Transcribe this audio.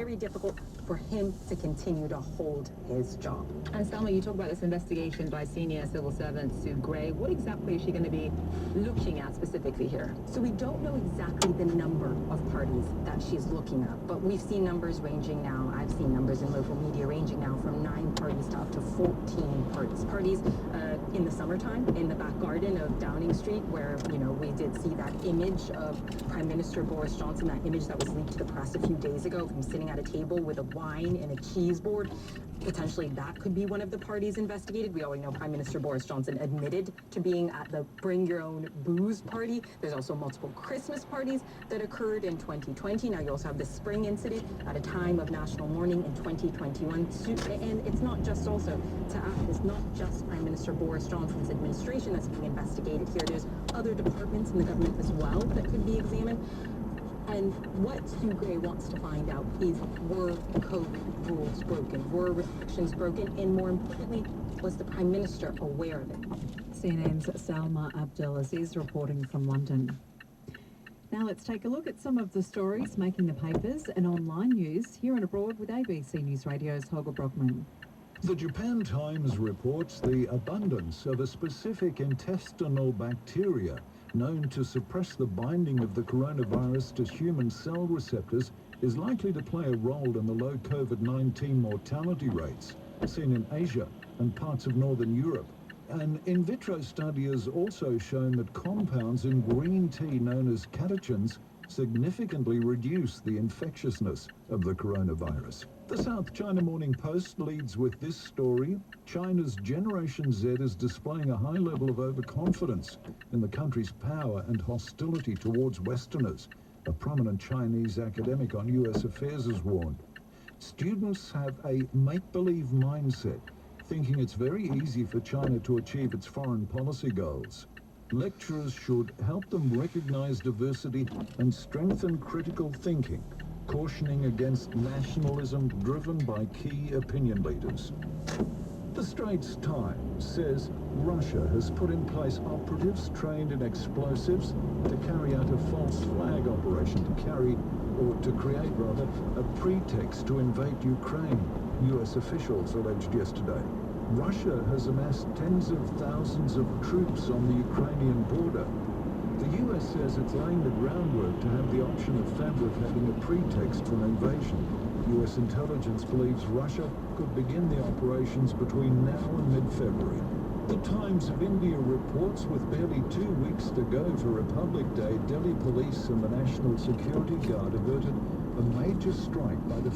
very difficult for him to continue to hold his job. And Selma, you talk about this investigation by senior civil servant Sue Gray. What exactly is she going to be looking at specifically here? So we don't know exactly the number of parties that she's looking at, but we've seen numbers ranging now. I've seen numbers in local media ranging now from 9 parties to up to 14 parties. Parties in the summertime in the back garden of Downing Street, where, you know, we did see that image of Prime Minister Boris Johnson, that image that was leaked to the press a few days ago, from sitting at a table with a wine and a cheese board. Potentially that could be one of the parties investigated. We already know Prime Minister Boris Johnson admitted to being at the Bring Your Own Booze party. There's also multiple Christmas parties that occurred in 2020. Now you also have the spring incident at a time of national mourning in 2021. And it's not just also to add, it's not just Prime Minister Boris Johnson's administration that's being investigated here. There's other departments in the government as well that could be examined. And what Sue Gray wants to find out is, were COVID rules broken? Were restrictions broken? And more importantly, was the Prime Minister aware of it? CNN's Salma Abdelaziz reporting from London. Now let's take a look at some of the stories making the papers and online news here and abroad with ABC News Radio's Holger Brockman. The Japan Times reports the abundance of a specific intestinal bacteria known to suppress the binding of the coronavirus to human cell receptors is likely to play a role in the low COVID-19 mortality rates seen in Asia and parts of northern Europe. An in vitro study has also shown that compounds in green tea known as catechins significantly reduce the infectiousness of the coronavirus. The South China Morning Post leads with this story. China's Generation Z is displaying a high level of overconfidence in the country's power and hostility towards Westerners. A prominent Chinese academic on U.S. affairs has warned. Students have a make-believe mindset, thinking it's very easy for China to achieve its foreign policy goals. Lecturers should help them recognize diversity and strengthen critical thinking, cautioning against nationalism driven by key opinion leaders. The Straits Times says Russia has put in place operatives trained in explosives to carry out a false flag operation to create a pretext to invade Ukraine, U.S. officials alleged yesterday. Russia has amassed tens of thousands of troops on the Ukrainian border. The U.S. says it's laying the groundwork to have the option of fabricating a pretext for an invasion. U.S. intelligence believes Russia could begin the operations between now and mid-February. The Times of India reports with barely 2 weeks to go for Republic Day, Delhi police and the National Security Guard averted a major strike by the